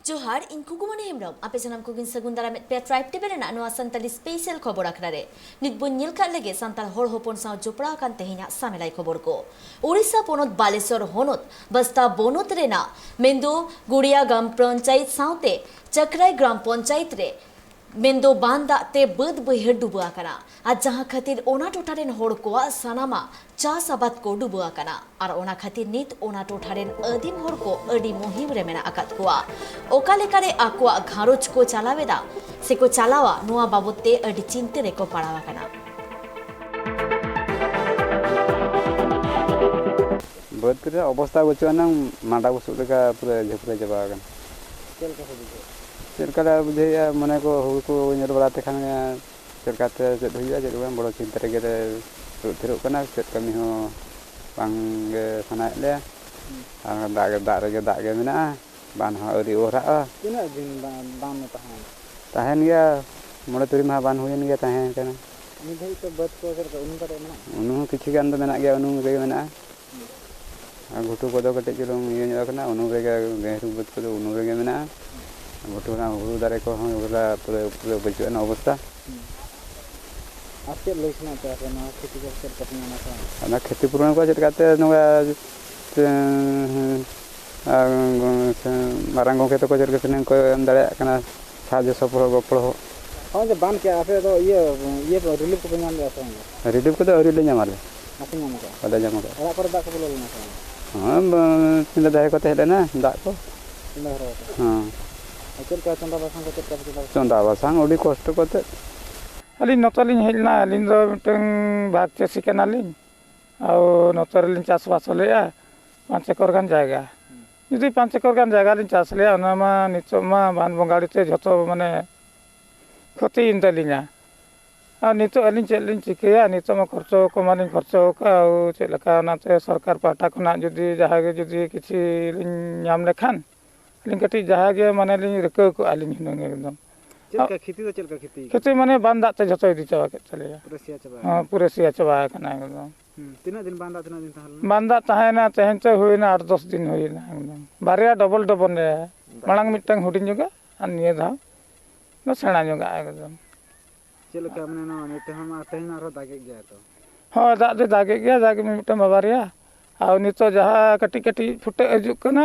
Johar, in Kukumani Himrom, Apesanam Kukin Sagundara met Petribe Tiberan, and Santali Special Koborakrare. Nidbun Nilka Lege, Santal Horhopon Sound Jupra Cantehina, Samelai Koborgo. Urisa Ponot Balesor Honot, Basta Bonotrena, Mendo, Guria Gam Pronchait Saute, Chakrai Gram Ponchaitre. Mendo banda te bud behir dubu akana. Ajaha khatir ona totaren hor koa sanama chas abad ko dubu akana. Ar ona khatir nit ona totaren adim hor ko adi mohim re mena akat koa. Okalekare akwa gharoch ko chalaweda. Seko chalawa noa babotte adi cinte reko padawa kana. Buat kita অবস্থা বলছো না মাডা বসু লেখা পুরো ঝুপড়ে যাবা আগান চলকাটা বুঝে মনে কো হুড় কো ñor বাড়াতে খান চলকাতে চেদ হইয়া চেদ বাং বড় চিন্তা রেগে থিরুক কানা চেদ কামি হᱚ বাং গে সানায় লে আর দাগ রেগে দাগ গে মেনা বান হᱚ আᱹᱨᱤ ওরা'a ᱛᱤᱱᱟᱹᱜ ᱫᱤᱱ ᱵᱟᱝ ᱛᱟᱦᱮᱱ tahen gya mole turi ma ban huyen gya tahen kana ᱱᱤᱛ ᱫᱷᱟᱹᱵᱤᱡ ᱛᱮ ᱵᱟᱹᱫᱽ ᱠᱚ ᱪᱮᱫ ᱞᱮᱠᱟ ᱩᱱᱩᱢ ᱠᱟᱛᱮ ᱢᱮᱱᱟᱜᱼᱟ unu kichi gan do menak gya unu rege menak ঘুটু কদো কটে চলুন ইয়ে নিয়ে রাখনা উনু রেগে গেরু বত কদো উনু রেগে মেনা ঘুটু না হুড়ু দারে কো হন ওগুলা পুরো পুরো বচুন অবস্থা আজকে লইছনা তে না খেতি করতে কত না না খেতি পূরণ কো যেত কাতে নগা মারাং গকে তো কো যেত কেন কো এম দাড়ে কানা সাহায্য সফল গপড় ᱦᱚᱸ ᱡᱮ ᱵᱟᱱ ᱠᱮ ᱟᱯᱮ ᱫᱚ ᱤᱭᱟᱹ ᱨᱤᱞᱤᱯ ᱠᱚ ᱧᱟᱢ ᱞᱮᱫᱟ ᱥᱮ ᱵᱟᱝ রিলিফ কো আরি লে ᱧᱟᱢᱟলে ᱱᱟᱥᱮ ᱧᱟᱢ ᱠᱟᱜᱼᱟ ᱟᱫᱟ ᱧᱟᱢ ᱠᱟᱜᱼᱟ ᱚᱲᱟᱜ ᱠᱚᱨᱮ ᱫᱟᱜ ᱠᱚ ᱵᱚᱞᱚ ᱞᱮᱱᱟ ᱥᱮ ᱦᱚᱸ ᱛᱤᱱᱟᱹᱜ ᱫᱟᱦᱮ ᱠᱚ ᱛᱟᱦᱮᱸ ᱞᱮᱱᱟ ᱫᱟᱜ ᱠᱚ ᱵᱟᱝ ᱦᱚᱨᱚ ᱦᱚᱸ ᱪᱮᱫ ᱞᱮᱠᱟ ᱪᱚᱸᱫᱟ ᱵᱟᱥᱟᱝ ᱠᱚ ᱪᱮᱫ ᱞᱮᱠᱟ ᱪᱚᱸᱫᱟ ᱵᱟᱥᱟᱝ ᱟᱹᱰᱤ ᱠᱚᱥᱴᱚ ᱠᱟᱛᱮ ᱟᱹᱞᱤᱧ ᱱᱚᱛᱮ ᱞᱤᱧ ᱦᱮᱡ ᱞᱮᱱᱟ ᱟᱹᱞᱤᱧ ᱫᱚ ᱢᱤᱫᱴᱟᱝ ᱵᱷᱟᱜᱽ ᱪᱟᱹᱥᱤ ᱠᱟᱱᱟᱞᱤᱧ ᱟᱨ ᱱᱚᱛᱮ ᱨᱮᱞᱤᱧ ᱪᱟᱥᱵᱟᱥ ᱞᱮᱜᱼᱟ 5 ᱮᱠᱚᱨ ᱜᱟᱱ ᱡᱟᱭᱜᱟ ᱡᱩᱫᱤ 5 ᱮᱠᱚর ᱜᱟᱱ ᱡᱟᱭᱜᱟ ᱞᱤᱧ ᱪᱟᱥ ᱞᱮᱜᱼᱟ ᱚᱱᱟ ᱢᱟ ᱱᱤᱛᱚᱜ ᱢᱟ ᱵᱟᱱ ᱵᱚᱸᱜᱟᱲᱤᱛᱮ ᱡᱷᱚᱛᱚ ᱢᱟᱱᱮ ᱠᱷᱚᱛᱤᱭᱮᱱ ᱛᱟᱹᱞᱤᱧᱟ ᱟᱨ ᱱᱤᱛᱚᱜ ᱟᱹᱞᱤᱧ ᱪᱮᱫ ᱞᱤᱧ ᱪᱤᱠᱟᱹᱭᱟ ᱱᱤᱛᱚᱜ ᱢᱟ ᱠᱷᱚᱨᱪᱚ ᱠᱚ ᱢᱟᱞᱤᱧ ᱠᱷᱚᱨᱪᱚ ᱟᱠᱟᱫᱼᱟ ᱪᱮᱫ ᱞᱮᱠᱟ ᱚᱱᱟᱛᱮ ᱥᱚᱨᱠᱟর ᱯᱟᱦᱴᱟ ᱠᱷᱚᱱᱟᱜ ᱡᱩᱫᱤ ᱡᱟᱦᱟᱸ ᱜᱮ ᱡᱩᱫᱤ ᱠᱤᱪᱷᱤ ᱞᱤᱧ ᱧᱟᱢ ᱞᱮᱠᱷᱟᱱ ᱟᱹᱞᱤᱧ ᱠᱟᱹᱴᱤᱡ ᱡᱟᱦᱟᱸ ᱜᱮ ᱢᱟᱱᱮ ᱞᱤᱧ ᱨᱤᱠᱟᱹ ᱠᱚᱜᱼᱟ ᱞᱤᱧ ᱦᱩᱱᱟᱹᱝ ᱮᱠᱫᱚᱢ ᱪᱮᱫ ᱞᱮᱠᱟ ᱠᱷᱮᱛᱤ ᱫᱚ ᱪᱮᱫ ᱞᱮᱠᱟ ᱠᱷᱮᱛᱤ ᱢᱟᱱᱮ ᱵᱟᱱ ᱫᱟᱜ ᱛᱮ ᱡᱷᱚᱛᱚ ᱤᱫᱤ ᱪᱟᱵᱟ ᱠᱮᱫ ᱛᱟᱞᱮᱭᱟ ᱯᱩᱨᱟᱹ ᱥᱤᱭᱟ ᱪᱟᱵᱟ ᱦᱚᱸ ᱯᱩᱨᱟᱹ ᱥᱤᱭᱟ ᱪᱟᱵᱟ ᱟᱠᱟᱱᱟ ᱮᱠᱫᱚম ᱛᱤᱱᱟᱹᱜ ᱫᱤᱱ ᱵᱟᱱ ᱫᱟᱜ ᱛᱤᱱᱟᱹᱜ ᱫᱤᱱ ᱛᱟᱦᱮᱸ ᱞᱮᱱᱟ ᱵᱟᱱ ᱫᱟᱜ ᱛᱟᱦᱮᱸᱱᱟ ᱛᱮᱦᱮᱧ ᱛᱮ ᱦᱩᱭᱱᱟ 8-10 ᱫᱤᱱ ᱦᱩᱭᱱᱟ ᱮᱠᱫᱚম ᱵᱟᱨᱭᱟ ᱰᱚᱵᱚᱞ ᱨᱮ ᱢᱟᱲᱟᱝ ᱢᱤᱫᱴᱟᱝ ᱦᱩᱰᱤᱧ ᱧᱚᱜᱟ ᱟᱨ ᱱᱤᱭᱟᱹ ᱫᱷᱟᱣ ᱫᱚ ᱥᱮᱬᱟ ᱧᱚᱜᱟ ᱮᱠᱫᱚম ᱪᱮᱫ ᱞᱮᱠᱟ ᱢᱟᱱᱮ ᱱᱚᱣᱟ ᱛᱮᱦᱮᱧ ᱟᱨᱦᱚᱸ ᱫᱟᱜᱮᱜ ᱜᱮᱭᱟ ᱛᱚ ᱦᱳᱭ ᱫᱟᱜ ᱫᱚ ᱫᱟᱜᱮᱜ ᱜᱮᱭᱟ ᱫᱟᱜ ᱢᱤᱫᱴᱟᱝ ᱵᱟᱵᱟᱨᱭᱟ ᱟᱨ ᱱᱤᱛᱚᱜ ᱡᱟᱦᱟᱸ ᱠᱟᱹᱴᱤᱡ ᱠᱟᱹᱴᱤᱡ ᱯᱷᱩᱴᱟᱹᱜ ᱦᱤᱡᱩᱜ ᱠᱟᱱᱟ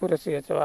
ᱯᱩᱨᱟᱹ ᱥᱤᱭᱟ ᱪᱟᱵᱟ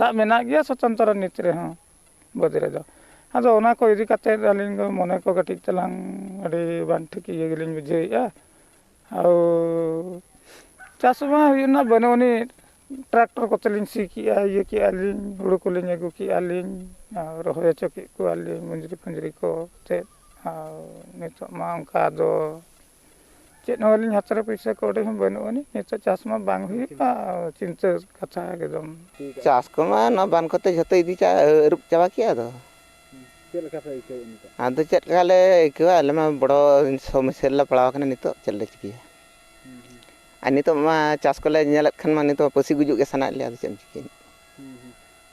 ᱫᱟᱜ ᱢᱮᱱᱟᱜ ᱜᱮᱭᱟ ᱥᱚᱛᱚᱱᱛᱨᱚ ᱱᱤᱛ ᱨᱮᱦᱚᱸ ᱵᱟᱹᱫᱽ ᱨᱮᱫᱚ ᱟᱫᱚ ᱚᱱᱟ ᱠᱚ ᱤᱫᱤ ᱠᱟᱛᱮᱫ ᱟᱹᱞᱤᱧ ᱫᱚ ᱢᱚᱱᱮ ᱠᱚ ᱠᱟᱹᱴᱤᱡ ᱛᱟᱞᱟᱝ ᱟᱹᱰᱤ ᱵᱟᱝ ᱴᱷᱤᱠ ᱤᱭᱟᱹ ᱜᱮᱞᱤᱧ ᱵᱩᱡᱷᱟᱹᱣᱮᱫᱼᱟ ᱟᱨ ᱪᱟᱥ ᱢᱟ ᱦᱩᱭᱩᱜᱼᱟ ᱵᱟᱹᱱᱩᱜ ᱟᱹᱱᱤᱡ ᱴᱨᱟᱠᱴᱚᱨ ᱠᱚᱛᱮ ᱞᱤᱧ ᱥᱤ ᱠᱮᱜᱼᱟ ᱤᱭᱟᱹ ᱠᱮᱜᱼᱟ ᱞᱤᱧ ᱦᱩᱲᱩ ᱠᱚᱞᱤᱧ ᱟᱹᱜᱩ ᱠᱮᱜᱼᱟ ᱞᱤᱧ ᱟᱨ ᱨᱚᱦᱚᱭ ᱦᱚᱪᱚ ᱠᱮᱫ ᱠᱚᱣᱟᱞᱤᱧ ᱢᱩᱡᱽᱨᱤ ᱠᱚ ᱛᱮ ᱟᱨ ᱱᱤᱛᱚᱜ ᱢᱟ ᱚᱱᱠᱟ ᱫᱚ ᱪᱮᱫ ᱦᱚᱸ ᱟᱹᱞᱤᱧ ᱦᱟᱛ ᱨᱮ ᱯᱚᱭᱥᱟ ᱠᱚᱲᱤ ᱦᱚᱸ ᱵᱟᱹᱱᱩᱜ ᱟᱹᱱᱤᱡ ᱱᱤᱛᱚᱜ ᱪᱟᱥ ᱢᱟ ᱵᱟᱝ ᱦᱩᱭᱩᱜᱼᱟ ᱪᱤᱱᱛᱟᱹ ᱠᱟᱛᱷᱟ ᱮᱠᱫᱚম ᱪᱟᱥ ᱠᱚᱢᱟ ᱱᱚᱣᱟ ᱵᱟᱱ ᱠᱚᱛᱮ ᱡᱷᱚᱛᱚ ᱟᱹᱨᱩᱵ ᱪᱟᱵᱟ ᱠᱮᱜᱼᱟ ᱪᱮᱫ ᱞᱮᱠᱟ ᱯᱮ ᱟᱹᱭᱠᱟᱹᱣᱮᱫᱼᱟ ᱱᱤᱛᱚᱜ ᱟᱫᱚ ᱪᱮᱫ ᱞᱮᱠᱟ ᱞᱮ ᱟᱹᱭᱠᱟᱹᱣᱟ ᱟᱞᱮ ᱢᱟ ᱵᱚᱲᱚ ᱥᱚᱢᱚᱥᱥᱟ ᱨᱮᱞᱮ ᱯᱟᱲᱟᱣ ᱟᱠᱟᱱᱟ ᱱᱤᱛᱚᱜ ᱪᱮᱫ ᱞᱮ ᱪᱤᱠᱟᱹᱭᱟ ᱟᱨ ᱱᱤᱛᱚᱜ ᱢᱟ ᱪᱟᱥ ᱠᱚᱞᱮ ᱧᱮᱞᱮᱫ ᱠᱷᱟᱱ ᱢᱟ ᱱᱤᱛᱚᱜ ᱯᱟᱹᱥᱤ ᱜᱩᱡᱩᱜ ᱜᱮ ᱥᱟᱱᱟᱭᱮᱫ ᱞᱮᱭᱟ ᱟᱫᱚ ᱪᱮᱫ ᱮᱢ ᱪᱤᱠᱟᱹᱭᱟ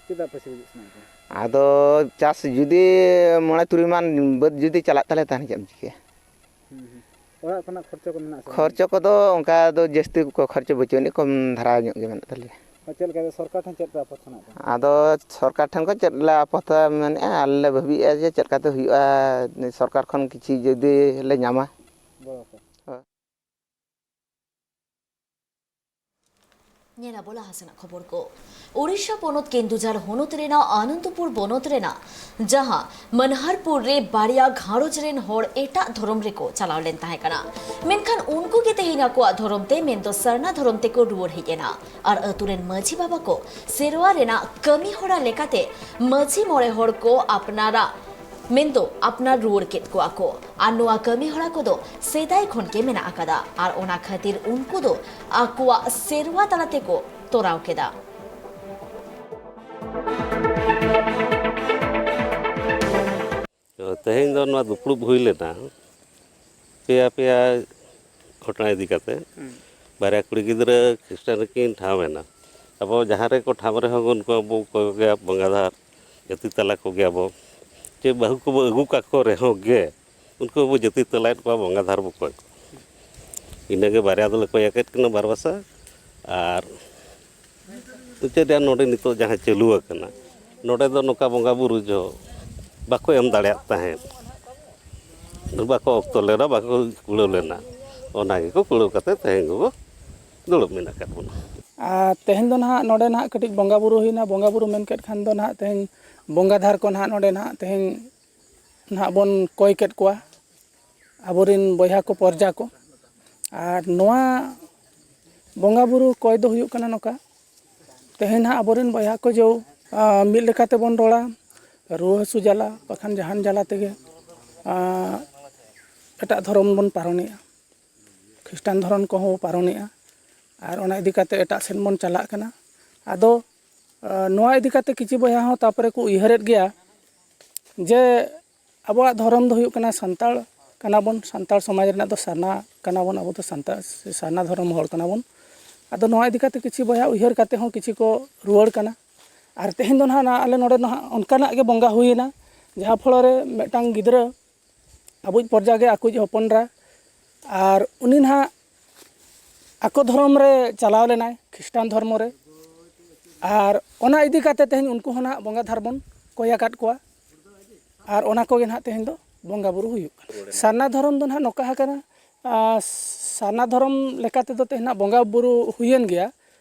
ᱪᱮᱫᱟᱜ ᱯᱟᱹᱥᱤ ᱜᱩᱡᱩᱜ ᱥᱟᱱᱟᱭᱮᱫ ᱯᱮᱭᱟ ᱟᱫᱚ ᱪᱟᱥ ᱡᱩᱫᱤ 9-3 ᱢᱟᱱ ᱵᱟᱹᱫᱽ ᱡᱩᱫᱤ ᱪᱟᱞᱟᱜ ᱛᱟᱞᱮ ᱛᱟᱦᱚᱞᱮ ᱪᱮᱫ ᱮᱢ ᱪᱤᱠᱟᱹᱭᱟ ᱚᱲᱟᱜ ᱠᱷᱚᱱᱟᱜ ᱠᱷᱚᱨᱪᱟ ᱠᱚ ᱢᱮᱱᱟᱜᱼᱟ ᱠᱷᱚᱨᱪᱚ ᱠᱚᱫᱚ ᱚᱱᱠᱟ ᱫᱚ ᱡᱟᱹᱥᱛᱤ ᱠᱚ ᱠᱷᱚᱨᱪᱚ ᱵᱟᱹᱪᱩᱜ ᱟᱹᱱᱤᱡ ᱠᱚᱢ ᱫᱷᱟᱨᱟ ᱧᱚᱜ ᱜᱮ ᱢᱮᱱᱟᱜ ᱛᱟᱞᱮᱭᱟ ᱪᱮᱫ ᱞᱮᱠᱟ ᱥᱚᱨᱠᱟর ᱴᱷᱮᱱ ᱪᱮᱫ ᱯᱮ ᱟᱯᱟᱥ ᱥᱟᱱᱟᱭᱮᱫ ᱯᱮᱭᱟ ᱟᱫᱚ ᱥᱚᱨᱠᱟর ᱴᱷᱮᱱ ᱠᱷᱚᱱ ᱪᱮᱫ ᱞᱮ ᱟᱯᱟᱛᱚ ᱢᱮᱱᱮᱫᱼᱟ ᱟᱞᱮ ᱞᱮ ᱵᱷᱟᱹᱵᱤᱭᱮᱫᱼᱟ ᱡᱮ ᱪᱮᱫ ᱞᱮᱠᱟᱛᱮ ᱦᱩᱭᱩᱜᱼᱟ ᱥᱚᱨᱠᱟর ᱠᱷᱚᱱ ᱠᱤᱪᱷᱤ ᱡᱩᱫᱤ ᱞᱮ ᱧᱟᱢᱟ Nyela bola hasana khobor ko Odisha ponot Kendujhar honot rena Anantapur bonot rena jaha Manharpur re bariya gharoj ren hor eta dhorom reko chalaw len tahe kana menkhan unku ge tehina ko dhorom te mendo sarna dhorom te ko ruor hejena ar aturen maji baba ko serwa rena kami hora lekate maji more hor ko apnara Mendo apnar ruor ket ko ako ar noa kami hora ko do sedai khon ke mena akada ar ona khatir unku do akwa serwa talate ko torao keda तेहें दो नवा दुपुड़ुब हुई लेना पेया पेया घटना इदी काते बारे कुड़ी गिद्रा Christian किन ठावेना अब जहाँ रे को ठाव रे हगन को अब को गया बंगाधार जति तला को गया अब चे बहु को अगु का को रे हो गे उनको वो जति तलाट को बंगाधार बो को इनगे बारे आदल को याकेट कना बारवासा ᱟᱨ ᱪᱮᱫ ᱱᱚᱰᱮ ᱱᱤᱛᱚᱜ ᱡᱟᱦᱟᱸ ᱪᱟᱹᱞᱩ ᱟᱠᱟᱱᱟ ᱱᱚᱰᱮ ᱫᱚ ᱱᱚᱝᱠᱟ ᱵᱚᱸᱜᱟ ᱵᱩᱨᱩ ᱡᱚ ᱵᱟᱠᱚ ᱮᱢ ᱫᱟᱲᱮᱭᱟᱜ ᱛᱟᱦᱮᱸᱫ, ᱵᱟᱠᱚ ᱚᱠᱛᱚ ᱞᱮᱱᱟ, ᱵᱟᱠᱚ ᱠᱩᱲᱟᱹᱣ ᱞᱮᱱᱟ, ᱚᱱᱟ ᱜᱮᱠᱚ ᱠᱩᱲᱟᱹᱣ ᱠᱟᱛᱮ ᱛᱮᱦᱮᱧ ᱠᱚ ᱫᱩᱲᱩᱵ ᱢᱮᱱᱟᱜ ᱟᱠᱟᱫ ᱵᱚᱱᱟ᱾ ᱟᱨ ᱛᱮᱦᱮᱧ ᱫᱚ ᱱᱟᱦᱟᱜ ᱱᱚᱰᱮ ᱱᱟᱦᱟᱜ ᱠᱟᱹᱴᱤᱡ ᱵᱚᱸᱜᱟ ᱵᱩᱨᱩ ᱦᱩᱭᱱᱟ, ᱵᱚᱸᱜᱟ ᱵᱩᱨᱩ ᱢᱮᱱ ᱠᱮᱫ ᱠᱷᱟᱱ ᱫᱚ ᱱᱟᱦᱟᱜ ᱛᱮᱦᱮᱧ ᱵᱚᱸᱜᱟ ᱫᱷᱟᱨ ᱠᱚ ᱱᱟᱦᱟᱜ ᱱᱚᱰᱮ ᱱᱟᱦᱟᱜ ᱛᱮᱦᱮᱧ ᱱᱟᱦᱟᱜ ᱵᱚᱱ ᱠᱚᱭ ᱠᱮᱫ ᱠᱚᱣᱟ ᱟᱵᱚᱨᱮᱱ ᱵᱚᱭᱦᱟ ᱠᱚ ᱯᱚᱨᱡᱟ ᱠᱚ᱾ ᱟᱨ ᱱᱚᱣᱟ ᱵᱚᱸᱜᱟ ᱵᱩᱨᱩ ᱠᱚᱭ ᱫᱚ ᱦᱩᱭᱩᱜ ᱠᱟᱱᱟ ᱱᱚᱝᱠᱟ, ᱛᱮᱦᱮᱧ ᱱᱟᱦᱟᱜ ᱟᱵᱚᱨᱮᱱ ᱵᱚᱭᱦᱟ ᱠᱚ ᱡᱮ ᱢᱤᱫ ᱞᱮᱠᱟ ᱛᱮᱵᱚᱱ ᱨᱚᱲᱟ, ᱨᱩᱣᱟᱹ ᱦᱟᱹᱥᱩ ᱡᱟᱞᱟ ᱵᱟᱠᱷᱟᱱ ᱡᱟᱦᱟᱱ ᱡᱟᱞᱟ ᱛᱮᱜᱮ ᱮᱴᱟᱜ ᱫᱷᱚᱨᱚᱢ ᱵᱚᱱ ᱯᱟᱨᱚᱱᱮᱜᱼᱟ, ᱠᱷᱨᱤᱥᱴᱟᱱ ᱫᱷᱚᱨᱚᱢ ᱠᱚᱦᱚᱸ ᱯᱟᱨᱚᱱᱮᱜᱼᱟ, ᱟᱨ ᱚᱱᱟ ᱤᱫᱤ ᱠᱟᱛᱮ ᱮᱴᱟᱜ ᱥᱮᱱ ᱵᱚᱱ ᱪᱟᱞᱟᱜ ᱠᱟᱱᱟ᱾ ᱟᱫᱚ ᱱᱚᱣᱟ ᱤᱫᱤ ᱠᱟᱛᱮ ᱠᱤᱪᱷᱩ ᱵᱚᱭᱦᱟ ᱦᱚᱸ ᱛᱟᱨᱯᱚᱨᱮ ᱠᱚ ᱩᱭᱦᱟᱹᱨᱮᱫ ᱜᱮᱭᱟ ᱡᱮ ᱟᱵᱚᱣᱟᱜ ᱫᱷᱚᱨᱚᱢ ᱫᱚ ᱦᱩᱭᱩᱜ ᱠᱟᱱᱟ ᱥᱟᱱᱛᱟᱲ ᱠᱟᱱᱟ ᱵᱚᱱ, ᱥᱟᱱᱛᱟᱲ ᱥᱚᱢᱟᱡᱽ ᱨᱮᱱᱟᱜ ᱫᱚ ᱥᱟᱨᱱᱟ ᱠᱟᱱᱟ ᱵᱚᱱ, ᱟᱵᱚ ᱫᱚ ᱥᱟᱱᱛᱟᱲ ᱥᱟᱨᱱᱟ ᱫᱷᱚᱨᱚᱢ ᱦᱚᱲ ᱠᱟᱱᱟ ᱵᱚᱱ᱾ ᱟᱫᱚ ᱱᱚᱣᱟ ᱤᱫᱤ ᱠᱟᱛᱮ ᱠᱤᱪᱷᱩ ᱵᱚᱭᱦᱟ ᱩᱭᱦᱟᱹᱨ ᱠᱟᱛᱮ ᱦᱚᱸ ᱠᱤᱪᱷᱩ ᱠᱚ ᱨᱩᱣᱟᱹᱲ ᱠᱟᱱᱟ᱾ ᱟᱨ ᱛᱮᱦᱮᱧ ᱫᱚ ᱱᱟᱦᱟᱜ ᱟᱞᱮ ᱱᱚᱰᱮ ᱱᱟᱦᱟᱜ ᱚᱱᱠᱟᱱᱟᱜ ᱜᱮ ᱵᱚᱸᱜᱟ ᱦᱩᱭᱮᱱᱟ, ᱡᱟᱦᱟᱸ ᱯᱷᱚᱲᱚᱨᱮ ᱢᱤᱫᱴᱟᱝ ᱜᱤᱫᱽᱨᱟᱹ ᱟᱵᱚᱭᱤᱡ ᱯᱚᱨᱡᱟ ᱜᱮ ᱟᱠᱚᱭᱤᱡ ᱦᱚᱯᱚᱱᱨᱟ, ᱟᱨ ᱩᱱᱤ ᱱᱟᱦᱟᱜ ᱟᱠᱚ ᱫᱷᱚᱨᱚᱢ ᱨᱮ ᱪᱟᱞᱟᱣ ᱞᱮᱱᱟᱭ, ᱠᱷᱨᱤᱥᱴᱟᱱ ᱫᱷᱚᱨᱢᱚ ᱨᱮ, ᱟᱨ ᱚᱱᱟ ᱤᱫᱤ ᱠᱟᱛᱮ ᱛᱮᱦᱮᱧ ᱩᱱᱠᱩ ᱦᱚᱸ ᱱᱟᱦᱟᱜ ᱵᱚᱸᱜᱟ ᱫᱷᱟᱨ ᱵᱚᱱ ᱠᱚᱭ ᱟᱠᱟᱫ ᱠᱚᱣᱟ, ᱟᱨ ᱚᱱᱟ ᱠᱚᱜᱮ ᱱᱟᱦᱟᱜ ᱛᱮᱦᱮᱧ ᱫᱚ ᱵᱚᱸᱜᱟ ᱵᱩᱨᱩ ᱦᱩᱭᱩᱜ ᱠᱟᱱᱟ᱾ ᱥᱟᱨᱱᱟ ᱫᱷᱚᱨᱚᱢ ᱫᱚ ᱱᱟᱦᱟᱜ ᱱᱚᱝᱠᱟ ᱟᱠᱟᱱᱟ, ᱥᱟᱨᱱᱟ ᱫᱷᱚᱨᱚᱢ ᱞᱮᱠᱟ ᱛᱮᱫᱚ ᱛᱮᱦᱮᱧ ᱵᱚᱸᱜᱟ ᱵᱩᱨᱩ ᱦᱩᱭᱮᱱ ᱜᱮᱭᱟ,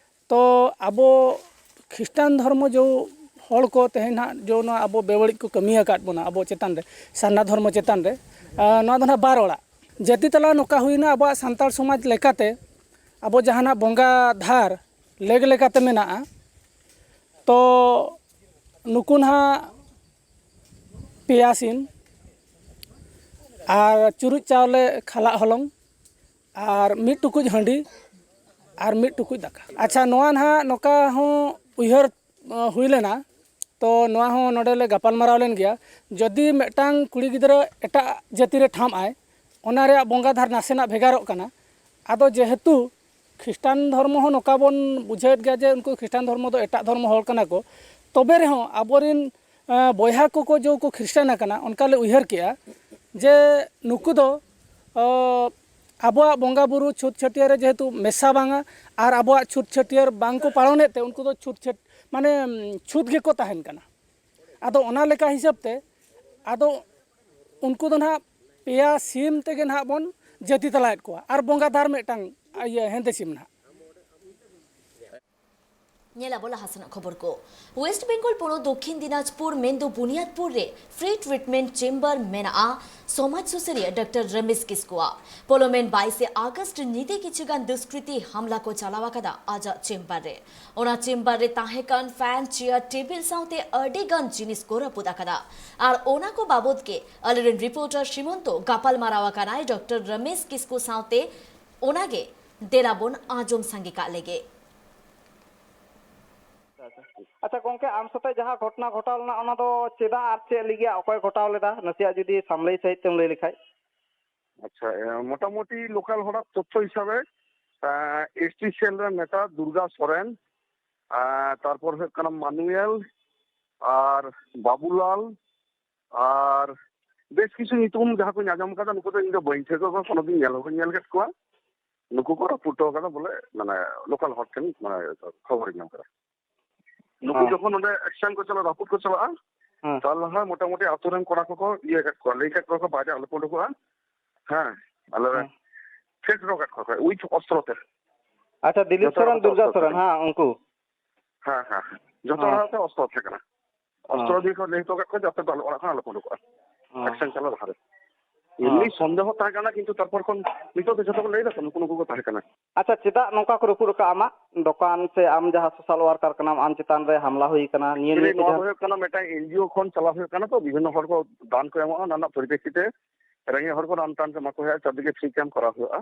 ᱛᱚ ᱟᱵᱚ ᱠᱷᱨᱤᱥᱴᱟᱱ ᱫᱷᱚᱨᱢᱚ ᱡᱮ ᱦᱚᱲ ko ᱛᱮᱦᱮᱧ ᱦᱟᱸᱜ ᱡᱮ ᱱᱚᱣᱟ ᱟᱵᱚ ᱵᱮᱵᱟᱹᱲᱤᱡ ᱠᱚ ᱠᱟᱹᱢᱤ ᱟᱠᱟᱫ ᱵᱚᱱᱟ ᱟᱵᱚ ᱪᱮᱛᱟᱱ ᱨᱮ, ᱥᱟᱨᱱᱟ ᱫᱷᱚᱨᱢᱚ ᱪᱮᱛᱟᱱ ᱨᱮ, ᱱᱚᱣᱟ ᱫᱚ ᱱᱟᱦᱟᱜ ᱵᱟᱨ ᱚᱲᱟᱜ ᱡᱟᱹᱛᱤ ᱛᱟᱞᱟ ᱱᱚᱝᱠᱟ ᱦᱩᱭᱱᱟ ᱟᱵᱚᱣᱟᱜ ᱥᱟᱱᱛᱟᱲ ᱥᱚᱢᱟᱡᱽ ᱞᱮᱠᱟᱛᱮ ᱟᱵᱚ ᱡᱟᱦᱟᱱᱟᱜ ᱵᱚᱸᱜᱟ ᱫᱷᱟᱨ ᱞᱮᱜ ᱞᱮᱠᱟᱛᱮ ᱢᱮᱱᱟᱜᱼᱟ, ᱛᱚ ᱱᱩᱠᱩ ᱱᱟᱦᱟᱜ ᱯᱮᱭᱟ ᱥᱤᱢ ᱟᱨ ᱪᱩᱨᱩᱡ ᱪᱟᱣᱞᱮ ᱠᱷᱟᱞᱟᱜ ᱦᱚᱞᱚᱝ ᱟᱨ ᱢᱤᱫ ᱴᱩᱠᱩᱡ ᱦᱟᱺᱰᱤ ᱟᱨ ᱢᱤᱫ ᱴᱩᱠᱩᱡ ᱫᱟᱠᱟ᱾ ᱟᱪᱪᱷᱟ, ᱱᱚᱣᱟ ᱱᱟᱦᱟᱜ ᱱᱚᱝᱠᱟ ᱦᱚᱸ ᱩᱭᱦᱟᱹᱨ ᱦᱩᱭ ᱞᱮᱱᱟ, ᱛᱚ ᱱᱚᱣᱟ ᱦᱚᱸ ᱱᱚᱰᱮᱞᱮ ᱜᱟᱯᱟᱞᱢᱟᱨᱟᱣ ᱞᱮᱱ ᱜᱮᱭᱟ, ᱡᱚᱫᱤ ᱢᱤᱫᱴᱟᱝ ᱠᱩᱲᱤ ᱜᱤᱫᱽᱨᱟᱹ ᱮᱴᱟᱜ ᱡᱟᱹᱛᱤ ᱨᱮ ᱴᱷᱟᱢ ᱟᱭ, ᱚᱱᱟ ᱨᱮᱭᱟᱜ ᱵᱚᱸᱜᱟ ᱫᱷᱟᱨ ᱱᱟᱥᱮᱱᱟᱜ ᱵᱷᱮᱜᱟᱨᱚᱜ ᱠᱟᱱᱟ᱾ ᱟᱫᱚ ᱡᱮᱦᱮᱛᱩ ᱠᱷᱨᱤᱥᱴᱟᱱ ᱫᱷᱚᱨᱢᱚ ᱦᱚᱸ ᱱᱚᱝᱠᱟ ᱵᱚᱱ ᱵᱩᱡᱷᱟᱹᱣᱮᱫ ᱜᱮᱭᱟ ᱡᱮ ᱩᱱᱠᱩ ᱠᱷᱨᱤᱥᱴᱟᱱ ᱫᱷᱚᱨᱢᱚ ᱫᱚ ᱮᱴᱟᱜ ᱫᱷᱚᱨᱢᱚ ᱦᱚᱲ ᱠᱟᱱᱟ ᱠᱚ, ᱛᱚᱵᱮ ᱨᱮᱦᱚᱸ ᱟᱵᱚᱨᱮᱱ ᱵᱚᱭᱦᱟ ᱠᱚᱠᱚ ᱡᱮ ᱠᱚ ᱠᱷᱨᱤᱥᱴᱟᱱ ᱟᱠᱟᱱᱟ, ᱚᱱᱠᱟ ᱞᱮ ᱩᱭᱦᱟᱹᱨ ᱠᱮᱜᱼᱟ ᱡᱮ ᱱᱩᱠᱩ ᱫᱚ ᱟᱵᱚᱣᱟᱜ ᱵᱚᱸᱜᱟ ᱵᱩᱨᱩ ᱪᱷᱩᱸᱛ ᱪᱷᱟᱹᱴᱭᱟᱹᱨ ᱨᱮ ᱡᱮᱦᱮᱛᱩ ᱢᱮᱥᱟ ᱵᱟᱝᱟ, ᱟᱨ ᱟᱵᱚᱣᱟᱜ ᱪᱷᱩᱸᱛ ᱪᱷᱟᱹᱴᱭᱟᱹᱨ ᱵᱟᱝ ᱠᱚ ᱯᱟᱞᱚᱱᱮᱫ ᱛᱮ ᱩᱱᱠᱩ ᱫᱚ ᱢᱟᱱᱮ ᱪᱷᱩᱸᱛ ᱜᱮᱠᱚ ᱛᱟᱦᱮᱱ ᱠᱟᱱᱟ᱾ ᱟᱫᱚ ᱚᱱᱟ ᱞᱮᱠᱟ ᱦᱤᱥᱟᱹᱵ ᱛᱮ ᱟᱫᱚ ᱩᱱᱠᱩ ᱫᱚ ᱱᱟᱦᱟᱜ ᱯᱮᱭᱟ ᱥᱤᱢ ᱛᱮᱜᱮ ᱱᱟᱦᱟᱜ ᱵᱚᱱ ᱡᱟᱹᱛᱤ ᱛᱟᱞᱟᱭᱮᱫ ᱠᱚᱣᱟ, ᱟᱨ ᱵᱚᱸᱜᱟ ᱫᱷᱟᱨ ᱢᱤᱫᱴᱟᱝ ᱦᱮᱸᱫᱮ ᱥᱤᱢ ᱱᱟᱦᱟᱜ᱾ ᱧᱮᱞᱟᱵᱚ ᱞᱟᱦᱟ ᱥᱮᱱᱟᱜ ᱠᱷᱚᱵᱚᱨ ᱠᱚ᱾ ᱳᱭᱮᱥᱴ ᱵᱮᱝᱜᱚᱞ ᱯᱚᱱᱚᱛ ᱫᱚᱠᱷᱤᱱ ᱫᱤᱱᱟᱡᱽᱯᱩᱨ ᱢᱮᱱᱫᱚ ᱵᱩᱱᱤᱭᱟᱫᱽᱯᱩᱨ ᱨᱮ ᱯᱷᱨᱤ ᱴᱨᱤᱴᱢᱮন্ট চেম্বার মেনাᱜᱼᱟ সমাজ সুসারিয়া ডক্টর রমেশ কিসকᱩᱣᱟᱜ। ᱯᱚᱞᱚᱢᱮᱱ 22 আগস্ট ᱧᱤᱫᱟᱹ ᱠᱤᱪᱷᱩᱜᱟᱱ ᱫᱩষ্কৃᱛী ᱦᱟᱢᱞᱟ ᱠᱚ ᱪᱟᱞᱟᱣ ᱟᱠᱟᱫᱟ ᱟᱡᱟᱜ ᱪᱮম্ᱵᱟᱨ ᱨᱮ। ᱚᱱᱟ ᱪᱮম্ᱵᱟᱨ ᱨᱮ ᱛᱟᱦᱮᱸᱠᱟᱱ ᱯᱷᱮᱱ ᱪᱮᱭᱟᱨ ᱴᱮᱵᱤᱞ ᱥᱟᱶᱛᱮ ᱟᱹᱰᱤᱜᱟᱱ ᱡᱤᱱᱤᱥ ᱠᱚ ᱨᱟᱹᱯᱩᱫ ᱟᱠᱟᱫᱟ। ᱟᱨ ᱚᱱᱟ ᱠᱚ ᱵᱟᱵᱚᱫ ᱜᱮ ᱟᱞᱮᱨᱮᱱ ᱨᱤᱯᱳর্টার সীমন্ত গাপাল মারাও আকানায় ডক্টর রমেশ কিসকু সাথে ওনাগে দেলাবন আজম সঙ্গে কা লেগে। ᱟᱪᱪᱷᱟ ᱜᱚᱝᱠᱮ, ᱟᱢ ᱥᱟᱛᱮ ᱡᱟᱦᱟᱸ ᱜᱷᱚᱴᱚᱱᱟ ᱜᱷᱚᱴᱟᱣ ᱞᱮᱱᱟ ᱚᱱᱟ ᱫᱚ ᱪᱮᱫᱟᱜ ᱟᱨ ᱪᱮᱫ ᱞᱟᱹᱜᱤᱫ ᱚᱠᱚᱭ ᱜᱷᱚᱴᱟᱣ ᱞᱮᱫᱟ, ᱱᱟᱥᱮᱭᱟᱜ ᱡᱩᱫᱤ ᱥᱟᱢᱞᱟᱹᱭ ᱥᱟᱺᱦᱤᱡ ᱛᱮᱢ ᱞᱟᱹᱭ ᱞᱮᱠᱷᱟᱡ। আচ্ছা, মোটামুটি লোকাল হঠাৎ তথ্য হিসাবে এসটি সেল রেন নেতা দুর্গা সরেন, তারপর হয়ে কানা মানুয়েল আর বাবুলাল আর বেশ কিছু নিতুম যাহা কো আজম কাদা নুকু তো ইᱧ ᱫᱚ ᱵᱟᱹᱧ ᱴᱷᱟᱹᱣᱠᱟᱹ ᱠᱚᱣᱟ, ᱠᱳᱱᱳ ᱫᱤন ᱧᱮᱞ ᱦᱚᱸ ᱧᱮᱞ ᱠᱮᱫ ᱠᱚᱣᱟ। ᱱᱩᱠᱩ ᱠᱚ ᱨᱟᱹᱯᱩᱫ ᱠᱟᱫᱟ ᱵᱚᱞᱮ ᱢᱟᱱᱮ ᱞᱳᱠᱟল ᱦᱚᱲ ᱴᱷᱮᱱ ᱢᱟᱱᱮ ᱠᱷᱚᱵᱚᱨᱤᱧ ᱧᱟᱢ ᱠᱟᱫᱟ। ᱱᱩᱠᱩ ᱡᱚᱠᱷᱚᱱ ᱚᱸᱰᱮ ᱮᱠᱥᱮᱱ ᱠᱚ ᱪᱟᱞᱟᱜᱼᱟ, ᱨᱟᱹᱯᱩᱫ ᱠᱚ ᱪᱟᱞᱟᱜᱼᱟ, ᱛᱟর ᱞᱟᱦᱟ মোটামুটি ᱟᱛᱳ ᱨᱮᱱ ᱠᱚᱲᱟ ᱠᱚᱠᱚ ᱤᱭᱟᱹ ᱠᱮᱫ ᱠᱚᱣᱟ, ᱞᱟᱹᱭ ᱠᱮᱫ ᱠᱚᱣᱟ ᱠᱚ ᱵᱟᱡᱮ ᱟᱞᱚᱯᱮ ᱩᱰᱩᱠᱚᱜᱼᱟ। ᱦᱮᱸ, ᱟᱞᱮ ᱴᱷᱮᱠ ᱦᱚᱴᱚ ᱠᱮᱫ ᱠᱚᱣᱟ ᱩᱭᱤথ অস্ত্র তে। ᱟᱪᱪᱷᱟ, ᱫᱤᱞᱤᱯ ᱥᱚᱨᱮᱱ ᱫᱩᱨᱜᱟ ᱥᱚᱨᱮᱱ, ᱦᱮᱸ ᱩᱱᱠᱩ। ᱦᱮᱸ ᱦᱮᱸ, ᱡᱚᱛᱚ ᱦᱚᱲᱟᱜ ᱚস্ত্র ᱛᱟᱦᱮᱸ ᱠᱟᱱᱟ। অস্ত্র দিয়ে ᱠᱚ ᱞᱟᱹᱭ ᱦᱚᱴᱚ ᱠᱮᱫ ᱠᱚᱣᱟ ᱡᱟᱛᱮ ᱚᱲᱟᱜ ᱠᱷᱚᱱ ᱟᱞᱚᱯᱮ ᱩᱰᱩᱠᱚᱜᱼᱟ ᱮᱠᱥᱮᱱ ᱪᱟᱞᱟᱣ ᱞᱟᱦᱟᱨᱮ। এমনি সন্দেহ তাহᱮᱸ ᱠᱟᱱᱟ, কিন্তু তারপর খন নিতᱚᱜ ᱫᱚ ᱡᱚᱛᱚ ᱠᱚ ᱞᱟᱹᱭ ᱫᱟ ᱱᱩᱠᱩ ᱠᱚ ᱛᱟᱦᱮᱸ ᱠᱟᱱᱟ। ᱟᱪᱪᱷᱟ, ᱪᱮᱫᱟᱜ ᱱᱚᱝᱠᱟ ᱠᱚ ᱨᱟᱹᱯᱩᱫ ᱟᱠᱟᱫᱼᱟ ᱟᱢᱟᱜ ᱫᱚᱠᱟᱱ ᱥᱮ ᱟᱢ ᱡᱟᱦᱟᱸ ᱥᱳᱥᱟᱞ ᱳᱣᱟᱨᱠᱟᱨ ᱠᱟᱱᱟᱢ, ᱟᱢ ᱪᱮᱛᱟᱱ ᱨᱮ ᱦᱟᱢᱞᱟ ᱦᱩᱭ ᱟᱠᱟᱱᱟ, ᱱᱤᱭᱟᱹ ᱱᱤᱭᱟᱹ ᱱᱚᱣᱟ ᱫᱚ ᱦᱩᱭᱩᱜ ᱠᱟᱱᱟ ᱢᱤᱫᱴᱟᱝ ᱮᱱᱡᱤও ᱠᱷᱚᱱ ᱪᱟᱞᱟᱣ ᱦᱩᱭᱩᱜ ᱠᱟᱱᱟ ᱛᱚ, ᱵᱤᱵᱷᱤᱱᱱᱚ ᱦᱚᱲ ᱠᱚ ᱫᱟᱱ ᱠᱚ ᱮᱢᱚᱜᱼᱟ, ᱚᱱᱟ ᱨᱮᱱᱟᱜ ᱯᱚরিপ্রেক্ষিতে রেঙে হড় কো রান টান কে মাকো হয়, চারদিকে ফ্রি ক্যাম্প করা হুয়া।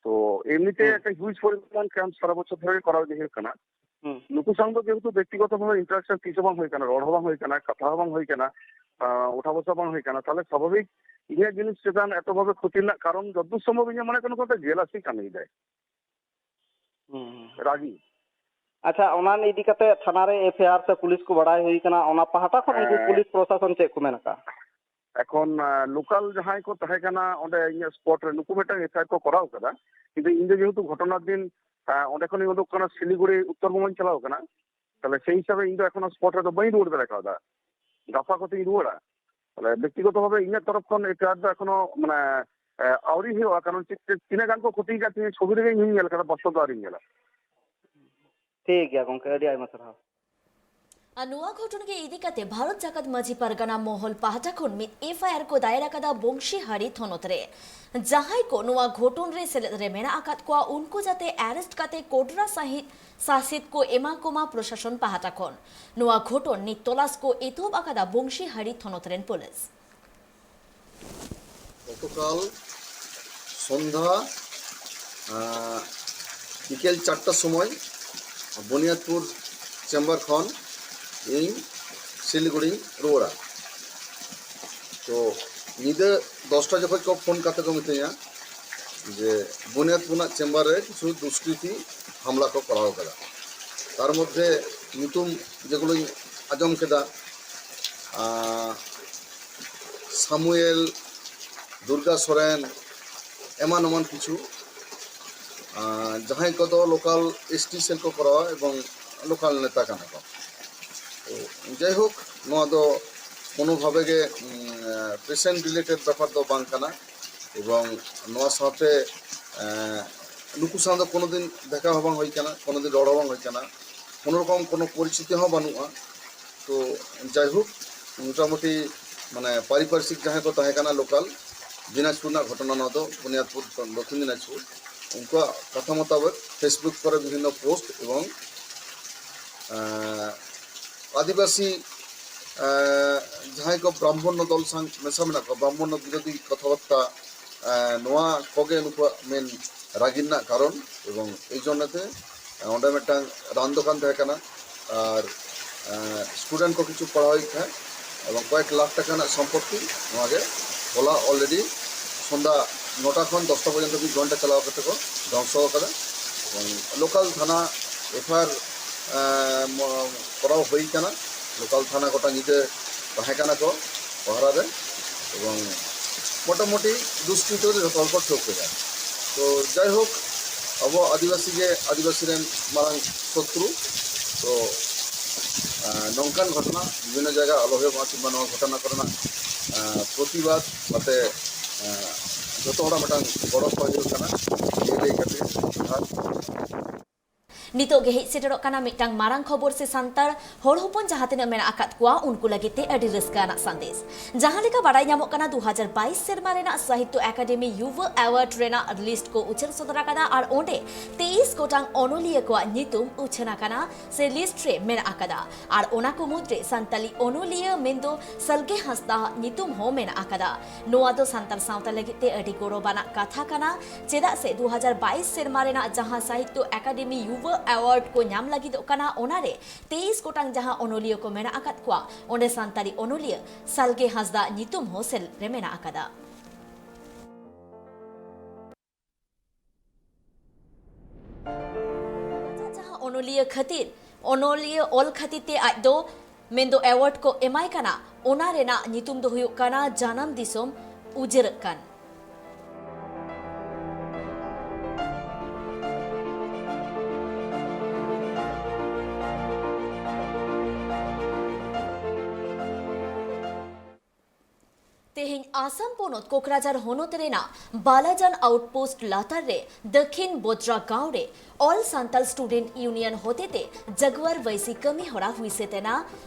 তো এমনিতে একটা হিউজ পরিমাণ ক্যাম্প সারা বছর ধরে করা হয়ে কানা। নুকু সাং ᱫᱚ যেহেতু ব্যক্তিগতভাবে ইন্টারাকশন কিছু বাং হয়ে কানা, রড় হবাং হয়ে কানা, কথা হবাং হয়ে কানা, ওঠা বসা বাং হয়ে কানা, তাহলে স্বাভাবিক ইয়ে জিনিস চেতন এতভাবে ক্ষতি না, কারণ যতদূর সম্ভব ইয়ে মনে কোনো কথা জেলাসি কামিয়ে দেয় রাগি। ᱟᱪᱪᱷᱟ, ᱚᱱᱟ ᱤᱫᱤ ᱠᱟᱛᱮ ᱛᱷᱟᱱᱟ ᱨᱮ ᱮᱯᱷᱟᱭᱟᱨ ᱥᱮ পুলিশ ᱠᱚ ᱵᱟᱲᱟᱭ ᱦᱩᱭ ᱟᱠᱟᱱᱟ, ᱚᱱᱟ ᱯᱟᱦᱴᱟ ᱠᱷᱚᱱ ᱩᱱᱠᱩ পুলিশ ᱯᱨᱚশাᱥᱚᱱ ᱪᱮᱫ ᱠᱚ ᱢᱮᱱ ᱟᱠᱟᱜᱼᱟ? এখন লোকাল ᱡᱟᱦᱟᱸᱭ ᱠᱚ ᱛᱟᱦᱮᱸ ᱠᱟᱱᱟ ᱚᱸᱰᱮ ᱤᱧᱟᱹᱜ ᱥᱯᱚᱴ ᱨᱮ ᱱᱩᱠᱩ ᱢᱤᱫᱴᱟᱝ ᱮফᱟᱭᱟᱨ ᱠᱚ ᱠᱚᱨᱟᱣ ᱟᱠᱟᱫᱟ, ᱠᱤᱱᱛᱩ ᱤᱧ ᱫᱚ ᱡᱮহেতু ᱜᱷᱚᱴᱚᱱᱟর দিন ᱚᱸᱰᱮ ᱠᱷᱚᱱᱤᱧ ᱩᱰᱩᱠ ᱠᱟᱱᱟ ᱥᱤᱞᱤᱜᱩᱲᱤ ᱩᱛᱛᱚᱨ ᱵᱚᱝᱜᱚᱧ ᱪᱟᱞᱟᱣ ᱠᱟᱱᱟ ᱛᱟᱦᱞᱮ ᱥᱮᱭ হিসাবে ᱤᱧ ᱫᱚ এখনো স্পট ᱨᱮᱫᱚ ᱵᱟᱹᱧ ᱨᱩᱣᱟᱹᱲ ᱫᱟᱲᱮ ᱠᱟᱣᱫᱟ ᱜᱟᱯᱟ ᱠᱚᱛᱮᱧ ᱨᱩᱣᱟᱹᱲᱟ তাহলে ব্যক্তিগত ভাবে ইᱧᱟᱹᱜ তরফ ᱠᱷᱚᱱ এটা ᱫᱚ ᱮᱠᱷᱚᱱᱳ মানে আউরি ᱦᱩᱭᱩᱜᱼᱟ ᱠᱟᱨᱚᱱ ᱛᱤᱱᱟᱹᱜ ᱜᱟᱱ ᱠᱚ ᱠᱷᱚᱛᱤ ᱟᱠᱟᱫ ᱛᱤᱧᱟᱹ ᱪᱷᱚᱵᱤ ᱨᱮᱜᱮ ᱤᱧ ᱧᱮᱞ ᱠᱟᱫᱟ ᱵᱟᱥᱛᱚᱵ ᱫᱚ ᱟᱹᱣᱨᱤᱧ ᱧᱮᱞᱟ ᱴᱷᱤᱠ ᱜᱮᱭᱟ ᱜᱚᱝᱠᱮ ᱟᱹᱰᱤ ᱟᱭᱢᱟ ᱥᱟᱨᱦᱟᱣ ᱟᱨ ᱱᱚᱣᱟ ᱜᱷᱚᱴᱚᱱᱟ ᱜᱮ ᱤᱫᱤ ᱠᱟᱛᱮ ᱵᱷᱟᱨᱚᱛ ᱡᱟᱠᱟᱛ ᱢᱟᱹᱡᱷᱤ ᱯᱟᱨᱜᱟᱱᱟ ᱢᱚᱦᱚᱞ ᱯᱟᱦᱴᱟ ᱠᱷᱚᱱ ᱢᱤᱫ FIR ᱠᱚ ᱫᱟᱭᱮᱨ ᱟᱠᱟᱫᱟ ᱵᱚᱝশীᱦᱟᱨᱤ ᱛᱷᱚᱱᱚᱛ ᱨᱮ ᱡᱟᱦᱟᱸᱭ ᱠᱚ ᱱᱚᱣᱟ ᱜᱷᱚᱴᱚᱱ ᱨᱮ ᱥᱮᱞᱮᱫ ᱨᱮ ᱢᱮᱱᱟᱜ ᱟᱠᱟᱫ ᱠᱚᱣᱟ ᱩᱱᱠᱩ ᱡᱟᱛᱮ ᱮᱨᱮᱥᱴ ᱠᱟᱛᱮ ᱠᱚᱰᱨᱟ ᱥᱟᱹᱦᱤᱡ ᱥᱟᱥᱤᱛ ᱠᱚ ᱮᱢᱟ ᱠᱚᱢᱟ ᱯᱨᱚᱥᱟᱥᱚᱱ ᱯᱟᱦᱴᱟ ᱠᱷᱚᱱ ᱱᱚᱣᱟ ᱜᱷᱚᱴᱚᱱ ᱱᱤᱛ ᱛᱚᱞᱟᱥ ᱠᱚ ᱮᱛᱚᱦᱚᱵ ᱟᱠᱟᱫᱟ ᱵᱚᱝশীᱦᱟᱨᱤ ᱛᱷᱚᱱᱚᱛ ᱨᱮᱱ পুলিশ গতকাল সন্ধ্যা বিকেল 4টার সময় বুনিয়াদপুর চেম্বার খন ᱤᱧ শিলিগুড়ি রুয়াড়া তো ᱧᱤᱫᱟᱹ 10টা ᱡᱚᱠᱷᱚᱡ ᱠᱚ ᱯᱷᱳᱱ ᱠᱟᱛᱮ ᱠᱚ ᱢᱤᱛᱟᱹᱧᱟ যে বুনিয়াদপুর চেম্বার রে কিছু দুষ্কৃতী হামলা কো করাও করা তার মধ্যে নতুন যেগুলোই আজম কেদা সামুয়েল দুর্গা সোরেন এমন এমন কিছু जहाँ को लोकल ST सेल को करा एवं लोकल नेता काना को तो जैहोक नोआ दो कोनो भावे गे पेशेंट रिलेटेड ব্যাপার दो बांग काना एवं नोआ साथे नुकु साथ कोनो दिन देखा हो बांग होई काना कोनो दिन रड़ बांग होई काना कोनो रकम कोनो परिस्थिति हो बानुआ तो जैहोक मोटामुटी माने पारिपार्श्विक जहाँ को तहे काना लोकल दिनाजपुर ना घटना ना दो बुनियादपुर दक्षिण दिनाजपुर उनका कथा मुताबिक फेसबुक पर विभिन्न पोस्ट एवं आदिवासी जहाँ को ब्राह्मण दल संग मेसा मेना को ब्राह्मण विरोधी कथाबार्ता नोआ कोगे नुकु मेन रागिना कारण एवं এই জন্যতে ওন্ডা মিটাং রান দোকান থাকেনা আর স্টুডেন্ট को কিছু পড়াই থাকে এবং কয়েক লাখ টাকা না সম্পত্তি নোয়াগে বলা অলরেডি সন্ধ্যা 9টা খন 10টা পর্যন্ত 2 ঘন্টা চালাও করতে को ধ্বংস করে এবং লোকাল থানা FIR করাও হই কানা লোকাল থানা গোটা নিতে তাহে কানা को পাহারা দেয় এবং মোটামুটি দুষ্কৃতদের তল্প ঠক হয়ে যায় তো যাই হোক अब आदिवासी रेन मारांग शत्रु तो नौकान घटना विभिन्न जगह आलो हुए किंबा नवा घटना करना प्रतिबाद बाते जो मिटांग गड़ो को नितो गे हेज सेटरोग काना मिटांग मारांग खबर से सांतार हर हपन जहां तिना मेना आकात कुआ उनको लगे ते अडी रस्काना संदेश जहां लेका बाडाय ᱧᱟᱢᱚᱜ ᱠᱟᱱᱟ 2022 सेरमा रेना साहित्य एकेडमी युवा अवार्ड रेना लिस्ट को उछल सदरा कादा आर ओंडे 23 गोटांग अनोलिया को नितुम उछना काना से लिस्ट रे मेना आकादा आर ओना को मुद्रे सांताली अनोलिया मेंदो सलगे हंसदा नितुम हो मेना आकादा नोआ दो सांताल सावता लगे ते अडी गौरवबाना कथा काना चेदा से 2022 सेरमा रेना जहां साहित्य एकेडमी युवा अवार्ड को नाम लगी दो काना ओनारे 23 गोटांग जहां अनोलिया को मेना आकात कुआ ओंडे सांताली अनोलिया सलगे हंसदा नितुम हो सेल रे मेना आकादा जहां अनोलिया ऑल खातिर ते आज दो मेंदो अवार्ड को एमाय काना ओना रेना नितुम दो हुयुग काना जानम दिसोम उजेरक कान तेहिं आसाम पोनोत कोकराझार होनोत रेना बालाजान आउटपोस्ट लातार रे दक्षिण बोद्रा गांव रे ऑल सांताल स्टूडेंट यूनियन होतेते जगवार वैसी कमी होरा हुई से तेना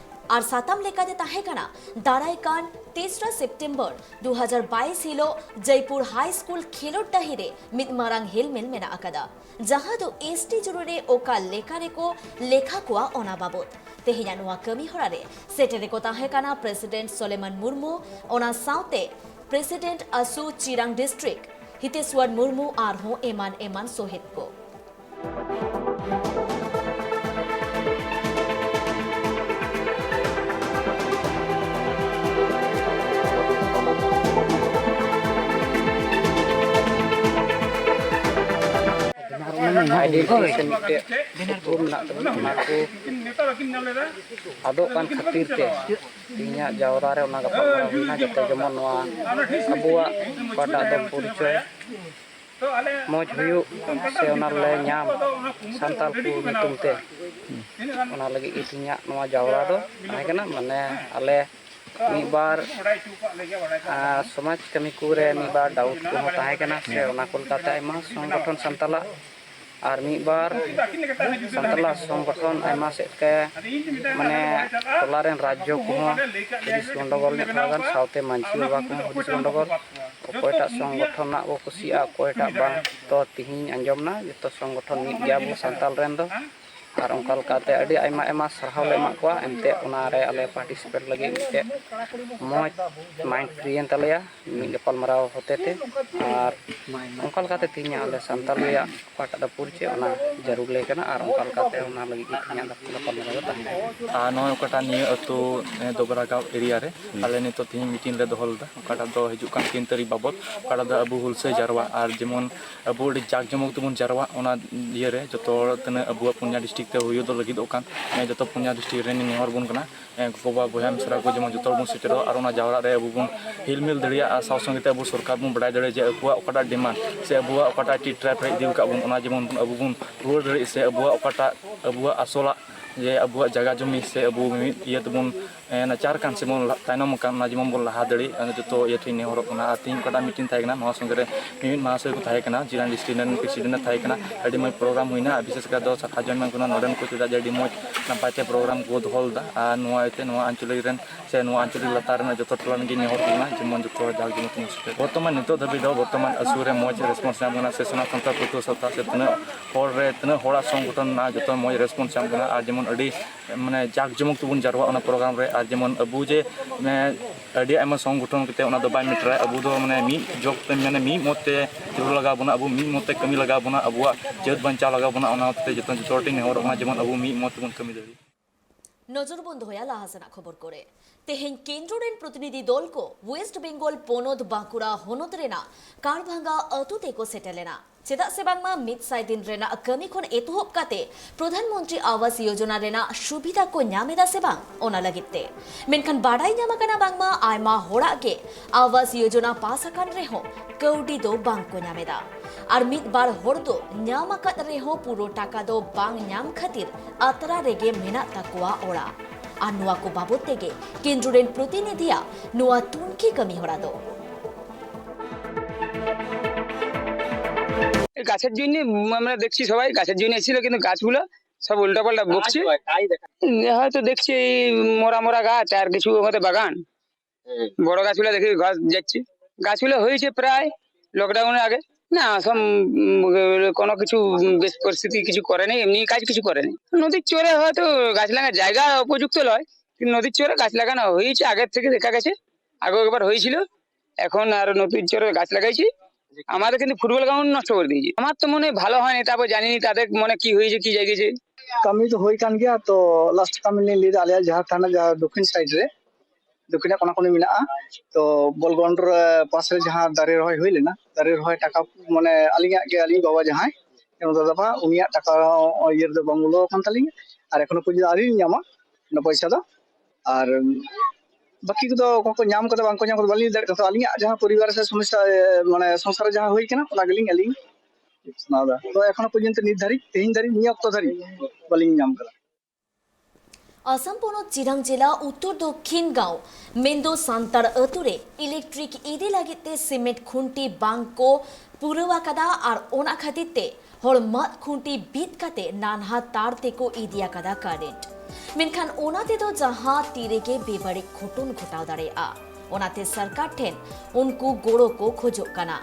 और सातम लेकाते ताहे काना दाराय कान 3 सेप्टेम्बर 2022 हिलो जयपुर हाई स्कूल खेलोट डाहिरे मिद मारांग हेलमेल मेना आकादा जहां दो ST जुरुरे ओका लेखारे को लेखा कुआ ओना बाबत तेहिया नुआ कमी होरारे सेटेरे को ताहे काना प्रेसिडेंट सोलेमान मुर्मू ओना साउते प्रेसिडेंट असू चिरांग डिस्ट्रिक्ट हितेश्वर मुर्मू आर हो एमान सोहित को आदो कान खातिर ते इन्या जावरा रे गपा हुईना जते जमन नवा अबुआ पाटा दो परिचय ᱢᱚᱡᱽ ᱦᱩᱭᱩᱜ ᱥᱮ ᱚᱱᱟ ᱞᱮ ᱧᱟᱢ ᱥᱟᱱᱛᱟᱲ ᱠᱚ ᱧᱩᱛᱩᱢ ᱛᱮ ᱚᱱᱟ ᱞᱟᱹᱜᱤᱫ ᱜᱮ ᱛᱮᱦᱮᱧᱟᱜ ᱱᱚᱣᱟ ᱡᱟᱣᱨᱟ ᱫᱚ ᱛᱟᱦᱮᱸ ᱠᱟᱱᱟ ᱢᱟᱱᱮ ᱟᱞᱮ ᱢᱤᱫᱵᱟᱨ ᱥᱚᱢᱟᱡᱽ ᱠᱟᱹᱢᱤ ᱠᱚᱨᱮ ᱢᱤᱫᱵᱟᱨ ᱰᱟᱣᱩᱴ ᱠᱚᱦᱚᱸ ᱛᱟᱦᱮᱸ ᱠᱟᱱᱟ ᱥᱮ ᱚᱱᱟ ᱠᱚ ᱞᱮᱠᱟᱛᱮ ᱟᱭᱢᱟ ᱥᱚᱝᱜᱚᱴᱷᱚᱱ ᱥᱟᱱᱛᱟᱞᱟᱜ ᱟᱨ ᱢᱤᱫᱵᱟर ᱥᱟᱱᱛᱟᱞᱟᱜ ᱥᱚᱝᱜᱚᱴᱷᱚᱱ ᱟᱭᱢᱟ ᱥᱮᱫ ᱛᱮ ᱢᱟᱱᱮ ᱴᱚᱞᱟ ᱨᱮᱱ ᱨᱟᱡᱽᱡᱚ ᱠᱚᱦᱚᱸ ᱦᱩᱫᱤᱥ ᱜᱚᱱᱰᱚᱜᱳᱞ ᱧᱚᱜ ᱛᱷᱚᱲᱟ ᱜᱟᱱ ᱥᱟᱶᱛᱮ ᱢᱟᱹᱡᱷᱤ ᱵᱟᱵᱟ ᱠᱚᱦᱚᱸ ᱦᱩᱫᱤᱥ ᱜᱚᱱᱰᱚᱜᱳᱞ ᱚᱠᱚᱭᱴᱟᱜ ᱥᱚᱝᱜᱚᱴᱷᱚᱱᱟᱜ ᱵᱚ ᱠᱩᱥᱤᱭᱟᱜᱼᱟ ᱚᱠᱚᱭᱴᱟᱜ ᱵᱟᱝ ᱛᱚ ᱛᱤᱦᱤᱧ ᱟᱸᱡᱚᱢᱱᱟ ᱡᱚᱛᱚ ᱥᱚᱝᱜᱚᱴᱷᱚᱱ ᱢᱤᱫ ᱜᱮᱭᱟ ᱵᱚ ᱥᱟᱱᱛᱟᱞ ᱨᱮᱱ ᱫᱚ ᱟᱨ ᱚᱱᱠᱟ ᱞᱮᱠᱟᱛᱮ ᱟᱹᱰᱤ ᱟᱭᱢᱟ ᱥᱟᱨᱦᱟᱣ ᱞᱮ ᱮᱢᱟᱜ ᱠᱚᱣᱟ ᱮᱱᱛᱮᱫ ᱚᱱᱟᱨᱮ ᱟᱞᱮ ᱯᱟᱨᱴᱤᱥᱤᱯᱮᱴ ᱞᱟᱹᱜᱤᱫ ᱢᱤᱫᱴᱮᱡ ᱢᱚᱡᱽ ᱢᱟᱭᱤᱱᱰ ᱯᱷᱨᱤᱭᱮᱱ ᱛᱟᱞᱮᱭᱟ ᱢᱤᱫ ᱜᱟᱯᱟᱞᱢᱟᱨᱟᱣ ᱦᱚᱛᱮ ᱛᱮ ᱟᱨ ᱚᱱᱠᱟ ᱞᱮᱠᱟᱛᱮ ᱛᱮᱦᱮᱧ ᱟᱞᱮ ᱥᱟᱱᱛᱟᱞ ᱨᱮᱭᱟᱜ ᱚᱠᱟᱴᱟᱜ ᱫᱚ ᱯᱚᱨᱤᱪᱚᱭ ᱚᱱᱟ ᱡᱟᱹᱨᱩᱲ ᱞᱮ ᱠᱟᱱᱟ ᱟᱨ ᱚᱱᱠᱟ ᱞᱮᱠᱟᱛᱮ ᱚᱱᱟ ᱞᱟᱹᱜᱤᱫ ᱜᱮ ᱛᱮᱦᱮᱧᱟᱜ ᱜᱟᱯᱟᱞᱢᱟᱨᱟᱣ ᱫᱚ ᱛᱟᱦᱮᱸ ᱠᱟᱱᱟ ᱟᱨ ᱱᱚᱜᱼᱚᱭ ᱚᱠᱟᱴᱟᱜ ᱱᱤᱭᱟᱹ ᱟᱹᱛᱩ ᱫᱚᱵᱨᱟᱜᱟᱸᱣ ᱮᱨᱤᱭᱟ ᱨᱮ ᱟᱞᱮ ᱱᱤᱛᱚᱜ ᱛᱮᱦᱮᱧ ᱢᱤᱴᱤᱝ ᱞᱮ ᱫᱚᱦᱚ ᱞᱮᱫᱟ ᱚᱠᱟᱴᱟᱜ ᱫᱚ ᱦᱤᱡᱩᱜ ᱠᱟᱱ 3 ᱛᱟᱹᱨᱤᱠᱷ ᱵᱟᱵᱚᱫ ᱚᱠᱟᱴᱟᱜ ᱫᱚ ᱟᱵᱚ ᱦᱩᱞᱥᱟᱹᱭ ᱡᱟᱨᱣᱟ ᱟᱨ ᱡᱮᱢᱚᱱ ᱟᱵᱚ ᱟᱹᱰᱤ ᱡᱟᱠ ᱡᱚᱢᱚᱠ ᱛᱮᱵᱚᱱ ᱡᱟᱨᱣᱟ ᱚᱱᱟ ᱤᱭᱟᱹᱨᱮ ᱡᱚᱛᱚ ᱦᱚᱲ ᱛᱤᱱᱟᱹᱜ ᱟᱵᱚᱣᱟᱜ ᱯᱩᱱᱭᱟ ᱰᱤᱥᱴᱨᱤᱠᱴ ᱛᱮ ᱦᱩᱭᱩᱜ ᱫᱚ ᱞᱟᱹᱜᱤᱫᱚᱜ ᱠᱟᱱ ᱡᱚᱛᱚ ᱯᱩᱱᱭᱟ ᱰᱤᱥᱴᱨᱤᱠᱴ ᱨᱮᱱ ᱱᱮᱦᱚᱨ ᱵᱚᱱ ᱠᱟᱱᱟ ᱜᱚᱜᱚ ᱵᱚᱭᱦᱟ ᱢᱤᱥᱨᱟ ᱠᱚ ᱡᱮᱢᱚᱱ ᱡᱚᱛᱚ ᱦᱚᱲ ᱵᱚᱱ ᱥᱮᱴᱮᱨᱚᱜᱼᱟ ᱟᱨ ᱚᱱᱟ ᱡᱟᱣᱨᱟ ᱨᱮ ᱟᱵᱚ ᱵᱚᱱ ᱦᱤᱞᱢᱤᱞ ᱫᱟᱲᱮᱭᱟᱜᱼᱟ ᱥᱟᱶ ᱥᱚᱸᱜᱮ ᱛᱮ ᱟᱵᱚ ᱥᱚᱨᱠᱟᱨ ᱵᱚᱱ ᱵᱟᱲᱟᱭ ᱫᱟᱲᱮᱭᱟᱜᱼᱟ ᱡᱮ ᱟᱵᱚᱣᱟᱜ ᱚᱠᱟᱴᱟᱜ ᱰᱤᱢᱟন্ড ᱥᱮ ᱟᱵᱚᱣᱟᱜ ᱚᱠᱟᱴᱟᱜ ᱴᱨᱟᱭᱤᱵ ᱨᱮ ᱤᱫᱤ ᱟᱠᱟᱫ ᱵᱚᱱ ᱚᱱᱟ ᱡᱮᱢᱚᱱ ᱟᱵᱚ ᱵᱚᱱ ᱨᱩᱣᱟᱹᱲ ᱫᱟᱲᱮᱭᱟᱜ ᱥᱮ ᱟᱵᱚᱣᱟᱜ ᱚᱠᱟᱴᱟᱜ ᱟᱵᱚᱣᱟᱜ ᱟᱥᱚᱞᱟᱜ ᱡᱮ ᱟᱵᱚᱣᱟᱜ ᱡᱟᱭᱜᱟ ᱡᱚᱢᱤ ᱥᱮ ᱟᱵᱚ ᱢᱤᱫ ᱤᱭᱟᱹ ᱛᱮᱵᱚᱱ ᱱᱟᱪᱟᱨ ᱠᱟᱱ ᱥᱮᱵᱚᱱ ᱛᱟᱭᱱᱚᱢ ᱟᱠᱟᱱ ᱚᱱᱟ ᱡᱮᱢᱚᱱ ᱵᱚᱱ ᱞᱟᱦᱟ ᱫᱟᱲᱮᱭᱟᱜ ᱡᱚᱛᱚ ᱤᱭᱟᱹ ᱴᱷᱮᱱ ᱱᱮᱦᱚᱨᱚᱜ ᱠᱟᱱᱟ ᱟᱨ ᱛᱮᱦᱮᱧ ᱚᱠᱟᱴᱟᱜ ᱢᱤᱴᱤᱝ ᱛᱟᱦᱮᱸ ᱠᱟᱱᱟ ᱱᱚᱣᱟ ᱥᱚᱸᱜᱮ ᱨᱮ ᱢᱤᱢᱤᱫ ᱢᱟᱦᱟᱥᱚᱭ ᱠᱚ ᱛᱟᱦᱮᱸ ᱠᱟᱱᱟ ᱡᱤᱞᱟᱱ ᱰᱤᱥᱴᱨᱤᱠᱴ ᱨᱮᱱ ᱯᱨᱮᱥᱤᱰᱮᱱᱴ ᱮ ᱛᱟᱦᱮᱸ ᱠᱟᱱᱟ ᱟᱹᱰᱤ ᱢᱚᱡᱽ ᱯᱨᱳᱜᱨᱟᱢ ᱦᱩᱭᱱᱟ ᱵᱤᱥᱮᱥ ᱠᱟᱭ ᱫᱚ ᱥᱟᱠᱷᱟ ᱡᱚᱱᱢᱚᱱ ᱠᱟᱱᱟ ᱱᱚᱰᱮᱱ ᱠᱚ ᱪᱮᱫᱟᱜ ᱡᱮ ᱟᱹᱰᱤ ᱢᱚᱡᱽ ᱱᱟᱯᱟᱭ ᱛᱮ ᱯᱨᱳᱜᱨᱟᱢ ᱠᱚ ᱫᱚᱦᱚ ᱞᱮᱫᱟ ᱟᱨ ᱱᱚᱣᱟ ᱤᱭᱟᱹᱛᱮ ᱱᱚᱣᱟ ᱟᱧᱪᱚᱞᱤᱠ ᱨᱮᱱ ᱥᱮ ᱱᱚᱣᱟ ᱟᱧᱪᱚᱞᱤᱠ ᱞᱟᱛᱟᱨ ᱨᱮᱱᱟᱜ ᱡᱚᱛᱚ ᱴᱚᱞᱟ ᱨᱮᱱ ᱜᱮ ᱱᱮᱦᱚᱨ ᱠᱟᱱᱟ ᱡᱮᱢᱚᱱ ᱡᱚᱛᱚ ᱦᱚᱲ ᱡᱟᱠ ᱡᱚᱢᱚᱠ ᱛᱮᱵᱚᱱ ᱥᱮᱴᱮᱨ ᱵᱚᱨᱛᱚᱢᱟᱱ ᱱᱤᱛᱚᱜ ᱫᱷᱟᱹᱵᱤᱡ ᱫᱚ ᱵᱚᱨᱛᱚᱢᱟᱱ ᱟᱹᱥᱩ ᱨᱮ ᱢᱚᱡᱽ ᱨᱮᱥᱯᱚᱱᱥ ᱧᱟᱢ ᱠᱟᱱᱟ ᱥᱮ ᱥᱚᱱᱟ ᱥᱟᱱᱛᱟᱲ ᱯᱟᱹᱴᱷᱩᱣᱟᱹ ᱥᱟᱶᱛᱟ ᱥᱮ ᱛᱤᱱᱟᱹᱜ ᱦᱚᱲᱟᱜ ᱥᱚᱝᱜᱚᱴᱷᱚᱱ ᱢᱮᱱᱟᱜᱼᱟ ᱡᱚᱛᱚ ᱢᱚᱡᱽ ᱨᱮᱥᱯᱚᱱᱥ ᱧᱟᱢ ᱠᱟᱱᱟ ᱟᱨ ᱡᱮᱢᱚᱱ ᱟᱹᱰᱤ ᱢᱟᱱᱮ ᱡᱟᱠ ᱡᱚᱢᱚᱠ ᱛᱮᱵᱚᱱ ᱡᱟᱨᱣᱟᱜ ᱚᱱᱟ ᱯᱨᱳᱜᱨᱟᱢ ᱨᱮ ᱟᱨ ᱡᱮᱢᱚᱱ ᱟᱵᱚ ᱡᱮ ᱟᱹᱰᱤ ᱟᱭᱢᱟ ᱥᱚᱝᱜᱚᱴᱷᱚᱱ ᱠᱟᱛᱮ ᱚᱱᱟ ᱫᱚ ᱵᱟᱭ ᱢᱮᱴᱟᱨᱟ ᱟᱵᱚ ᱫᱚ ᱢᱟᱱᱮ ᱢᱤᱫ ᱡᱳᱜ ᱛᱮ ᱢᱟᱱᱮ ᱢᱤᱫ ᱢᱚᱛ ᱛᱮ ᱡᱩᱲ ᱞᱟᱜᱟᱣ ᱵᱚᱱᱟ ᱟᱵᱚ ᱢᱤᱫ ᱢᱚᱛ ᱛᱮ ᱠᱟᱹᱢᱤ ᱞᱟᱜᱟᱣ ᱵᱚᱱᱟ ᱟᱵᱚᱣᱟᱜ ᱡᱟᱹᱛ ᱵᱟᱧᱪᱟᱣ ᱞᱟᱜᱟᱣ ᱵᱚᱱᱟ ᱚᱱᱟ ᱦᱚᱛᱮ ᱡᱚᱛᱚ ᱦᱚᱲ ᱴᱷᱮᱱ ᱱᱮᱦᱚᱨᱚᱜ ᱠᱟᱱᱟ ᱡᱮᱢᱚᱱ ᱟᱵᱚ ᱢᱤᱫ ᱢᱚᱛ ᱛᱮᱵᱚᱱ ᱠᱟᱹᱢᱤ ᱫᱟᱲᱮᱭᱟᱜ নজর বন্ধ হয়ে লাহাসানা খবর করে তেহেন কেন্দ্রের প্রতিনিধি দল কো ওয়েস্ট বেঙ্গল পনদ বাঁকুড়া হনদ রেনা কারভাঙ্গা আতুতে কো সেটেলেনা চেদা সে বাংমা মিদ সাইদিন রেনা কামি খন এতহব কাতে প্রধানমন্ত্রী আবাস যোজনা রেনা সুবিধা কো ᱧᱟᱢᱮᱫᱟ সে বাং ওনা লাগিতে মেনখান বাড়াই ᱧᱟᱢ ᱟᱠᱟᱱᱟ ᱵᱟᱝᱢᱟ ᱟᱭᱢᱟ ᱦᱚᱲᱟᱜ ᱜᱮ আবাস যোজনা পাস আকান রেᱦᱚ ᱠᱟᱹᱣᱰᱤ ᱫᱚ ᱵᱟᱝ ᱠᱚ ᱧᱟᱢᱮᱫᱟ আর ᱢᱤᱫ ᱵᱟᱨ ᱦᱚᱲ ᱫᱚ ᱧᱟᱢ ᱟᱠᱟᱫ ᱨᱮᱦᱚᱸ ᱯᱩᱨᱟᱹ ᱴᱟᱠᱟ ᱫᱚ ᱵᱟᱝ ᱧᱟᱢ ᱠᱷᱟᱹᱛᱤᱨ ᱟᱛᱨᱟ ᱨᱮᱜᱮ ᱢᱮᱱᱟᱜ ᱛᱟᱠᱚᱣᱟ ᱚᱲᱟᱜ আর নোয়া কো বাবদ তেগে কেন্দ্রের প্রতিনিধিয়া নোয়া তুনকি কামি হরা দো গাছের জন্য আমরা দেখছি সবাই গাছের জন্য এসেছিল কিন্তু গাছগুলো সব উল্টাপাল্টা বকছে হয়তো দেখছি এই মরা মরা গাছ আর কিছু আমাদের বাগান বড় গাছগুলো দেখি গাছ যাচ্ছে গাছগুলো হয়েছে প্রায় লকডাউনের আগে না সব কোনো কিছু বেশ পরিস্থিতি কিছু করেনি এমনি কাজ কিছু করেনি নদীর চরে হয়তো গাছ লাগানোর জায়গা উপযুক্ত নয় কিন্তু নদীর চরে গাছ লাগানো হয়েছে আগের থেকে দেখা গেছে আগে একবার হয়েছিল এখন আর নদীর চরে গাছ লাগাইছি আমাদের কিন্তু ফুটবল গ্রাউন্ড নষ্ট করে দিয়েছে আমার তো মনে ভালো হয়নি তারপর জানিনি তাদের মনে কি হয়েছে কি জায়গাছে kami तो होई kan gya तो लास्ट kami ने ले आले जहां थाना जहां दक्षिण साइड रे दक्षिण कोना कोनी मिना तो बलगोंड पास रे जहां दारे रहोय होई लेना दारे रहोय टाका माने अलिया के अली बाबा जहां एनो दादा उनिया टाका इयर दो बंगलो kan tali আর এখনো পর্যন্ত আরি ᱧᱟᱢᱟ না পয়সা দো আর বাকি তো কোন ᱧᱟᱢ কত বাং কো ᱧᱟᱢ কত বালি দাঁড় তো আলিয়া जहां পরিবার সে সমস্যা মানে সংসারে जहां হই কেনা ওলা গলিং আলি নাদা তো এখনো পর্যন্ত নির্ধারিত তেহিন দাঁড়ি নিয়া অক্ত দাঁড়ি বালিং ᱧᱟᱢ করা আসাম পনত চিরাং জেলা উত্তর দক্ষিণ গাঁও মেন্দো সান্তার আতুরে ইলেকট্রিক ইদি লাগিতে সিমেন্ট খুঁটি বাংকো পুরোয়াকাদা আর ওনা খাতিতে হড় মাত খুঁটি বিদ কাতে নানহা তার তেকো ইদিয়া কাদা কারেন্ট মেনখান ওনাতে তো জাহা তীরেগে বেবাড়িক ঘটন ঘটাও দাঁড়েয়া ওনাতে সরকার ঠেন উনকু গোড়ো কো খোঁজো কানা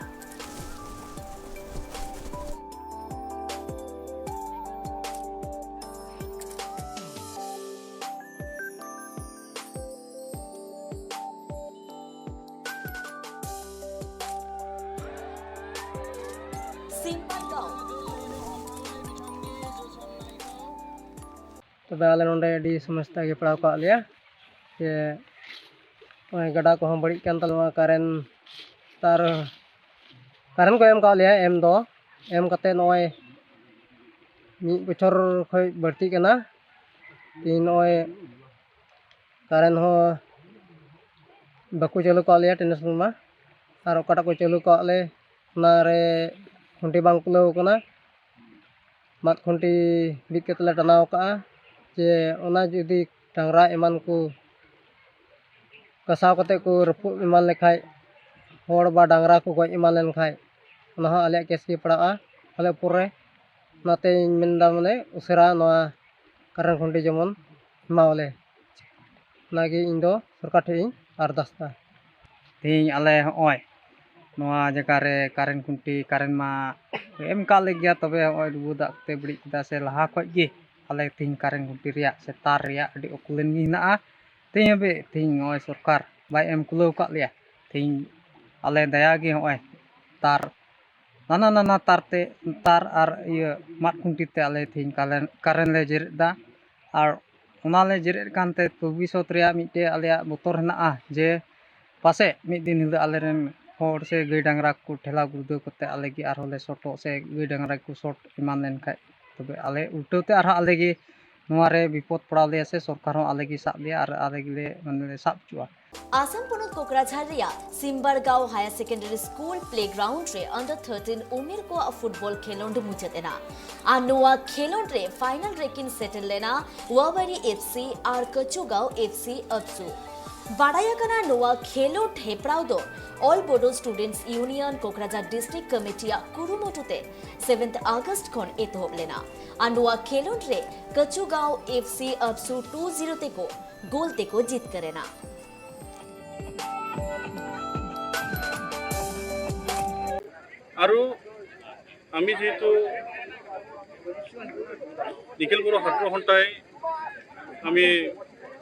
तबे आले नोंडे अडी समस्या गे पड़ाव का लिया जे गड़ा को बड़ी कान तलवा तार कारण को एम का लिया एम दो एम कते नय मी बछर खय बढ़ती कना तीन नय कारण हो बाको चालू का लिया टेनेस मा और ओकाटा को चालू का ले नारे खुंटी बांग कुलाव कना mat खुंटी बिद कते ले टनाव का जे ओना जुदी डांगरा एमान को कसाव कते को रपु एमान लेखाय हर बा डांगरा को गoj एमान लेन खाय ओना हो आले केस की पड़ा आले पुरे नाते मेनदा माने उसेरा नोआ कारण खुंटी जेमन मावले नागी इन दो सरकार ठे अरदास दा तेज आले होय नोआ जगह रे कारण खुंटी कारण मा एम का ले गया तबे होय दुबु दा ते बड़ी दा से लहा खoj गे आले तेज कारण खुंटी रिया से तार रिया अडी ओकुलेन गी हिनाआ तेज बे तेज होय सरकार बाय एम कुलाव का लिया तेज आले दया गे होय तार नाना नाना तार आर ये mat खुंटी ते आले तेज कारण ले जेरेद दा आर ओना ले जेरेद कानते भविष्यत रिया मिटे आले बोतर हिनाआ जे पासे मिद दिन हिल आले रेन हर से गाय डांगरा को ठेला गुर्दो करते आले गी आर होले सोटो से गाय डांगरा को सोट इमान लेन खाय तबे आले उल्टोते आर आले गी नोआ रे विपद पड़ा ले से सरकार हो आले गी साब दिया आर आले गी ले माने साब चुआ आसाम पनोत कोकराझार रिया सिम्बरगांव हायर सेकेंडरी स्कूल प्लेग्राउंड रे अंडर 13 उमेर को फुटबॉल खेलोंड मुचाद एना आ नोआ खेलोंड रे फाइनल रे किन सेटल लेना वाबारी एफसी आर कचुगांव एफसी अब्सु बाडाया कना नोआ खेलोंड हेपराव दो all Bodo students union Kokrajhar district कमिटिया कुरुमुटुते 7th अगस्त खन एतोहब लेना आ नोआ खेलोंड रे कचुगांव एफसी अब्सु 2-0 ते को गोल ते को जीत करेना আৰু আমি যেহেতু নিখিলপুৰ ছাত্ৰ সন্থাই আমি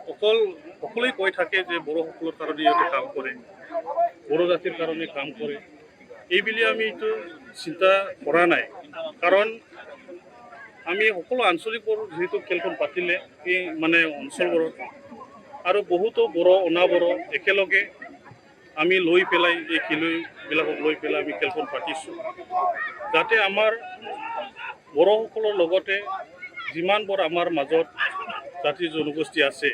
সকলোৱে কৈ থাকে যে বড়োসকলৰ কাৰণে ইহঁতে কাম কৰে বড়ো জাতিৰ কাৰণে কাম কৰে এইবুলি আমি এইটো চিন্তা কৰা নাই কাৰণ আমি সকলো আঞ্চলিকৰ যেহেতু খেলখন পাতিলে এই মানে অঞ্চলবোৰত আৰু বহুতো বড়ো অনাবড়ো একেলগে আমি লৈ পেলাই এই খেলুৱৈবিলাকক লৈ পেলাই আমি খেলখন পাতিছোঁ যাতে আমাৰ বড়োসকলৰ লগতে যিমানবোৰ আমাৰ মাজত জাতি জনগোষ্ঠী আছে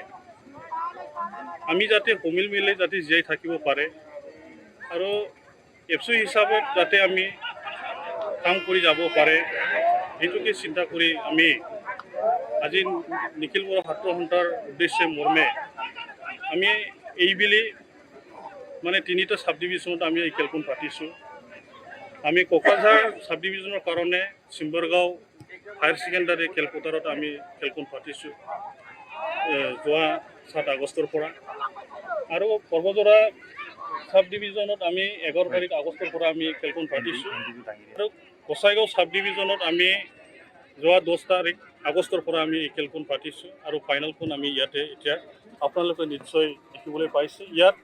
আমি যাতে সমিল মিলে যাতে জীয়াই থাকিব পাৰে আৰু এফচি হিচাপত যাতে আমি কাম কৰি যাব পাৰে এইটোকে চিন্তা কৰি আমি আজি নিখিলপুৰ ছাত্ৰ সন্থাৰ উদ্দেশ্যে মৰ্মে আমি এইবুলি মানে 3টা সাব ডিভিজনত আমি এই খেলখন পাতিছোঁ আমি কোকৰাঝাৰ সাব ডিভিজনৰ কাৰণে সিম্বৰগাঁও হায়াৰ সেকেন্ডাৰী খেলপথাৰত আমি খেলখন পাতিছোঁ যোৱা 7 আগষ্টৰ পৰা আৰু পৰ্বতৰা সাব ডিভিজনত আমি 11 আগষ্টৰ পৰা আমি খেলখন পাতিছোঁ আৰু গোসাইগাঁও সাব ডিভিজনত আমি যোৱা 10 আগষ্টৰ পৰা আমি এই খেলখন পাতিছোঁ আৰু ফাইনেলখন আমি ইয়াতে এতিয়া আপোনালোকে নিশ্চয় দেখিবলৈ পাইছে ইয়াত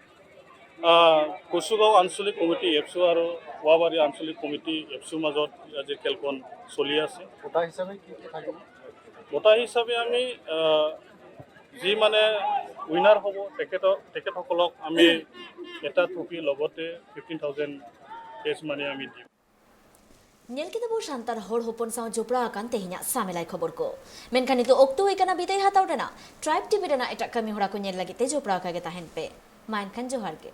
কচুগাঁও আঞ্চলিক কমিটি এফচু আৰু ৱাবাৰী আঞ্চলিক কমিটি এফচুৰ মাজত আজি খেলখন চলি আছে বঁটা হিচাপে আমি যি মানে উইনাৰ হ'ব তেখেতসকলক আমি এটা ট্ৰফি লগতে 15,000 কেছ মানি আমি দিম Nyelkita bo santar hor hopon saw jopra akan tehnya samelai khobor ko menkan itu oktu ikana bidai hataw dana tribe tv dana eta kami hora ko nyel lagi te jopra ka ge tahen pe main kan johar ke